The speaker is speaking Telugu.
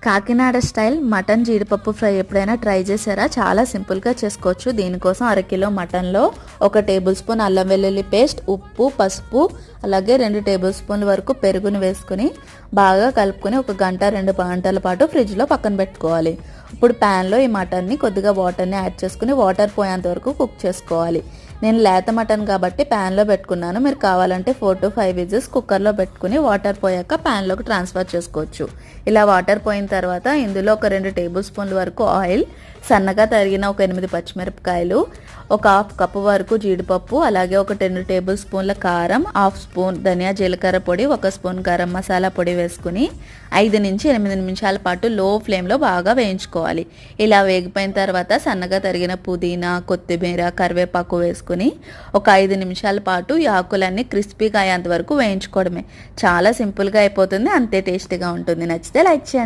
కాకినాడ స్టైల్ మటన్ జీడిపప్పు ఫ్రై ఎప్పుడైనా ట్రై చేశారా? చాలా సింపుల్గా చేసుకోవచ్చు. దీనికోసం అరకిలో మటన్లో 1 టేబుల్ స్పూన్ అల్లం వెల్లుల్లి పేస్ట్, ఉప్పు, పసుపు, అలాగే 2 టేబుల్ స్పూన్ల వరకు పెరుగుని వేసుకుని బాగా కలుపుకొని 1 గంట 2 గంటల పాటు ఫ్రిడ్జ్లో పక్కన పెట్టుకోవాలి. ఇప్పుడు ప్యాన్లో ఈ మటన్ని కొద్దిగా వాటర్ని యాడ్ చేసుకుని వాటర్ పోయేంత వరకు కుక్ చేసుకోవాలి. నేను లేత మటన్ కాబట్టి ప్యాన్లో పెట్టుకున్నాను. మీరు కావాలంటే 4 to 5 విజిల్స్ కుక్కర్లో పెట్టుకుని వాటర్ పోయాక ప్యాన్లోకి ట్రాన్స్ఫర్ చేసుకోవచ్చు. ఇలా వాటర్ పోయిన తర్వాత ఇందులో 2 టేబుల్ స్పూన్ల వరకు ఆయిల్, సన్నగా తరిగిన 8 పచ్చిమిరపకాయలు, 1/2 కప్పు వరకు జీడిపప్పు, అలాగే 10 టేబుల్ స్పూన్ల కారం, 1/2 స్పూన్ ధనియా జీలకర్ర పొడి, 1 స్పూన్ గరం మసాలా పొడి వేసుకుని 5 నుంచి 8 నిమిషాల పాటు లో ఫ్లేమ్లో బాగా వేయించుకోవాలి. ఇలా వేగిపోయిన తర్వాత సన్నగా తరిగిన పుదీనా, కొత్తిమీర, కరివేపాకు వేసుకుని 5 నిమిషాల పాటు ఈ ఆకులన్నీ క్రిస్పీగా అయ్యేంత వరకు వేయించుకోవడమే. చాలా సింపుల్గా అయిపోతుంది, అంతే టేస్టీగా ఉంటుంది. నచ్చితే లైక్ చేయండి.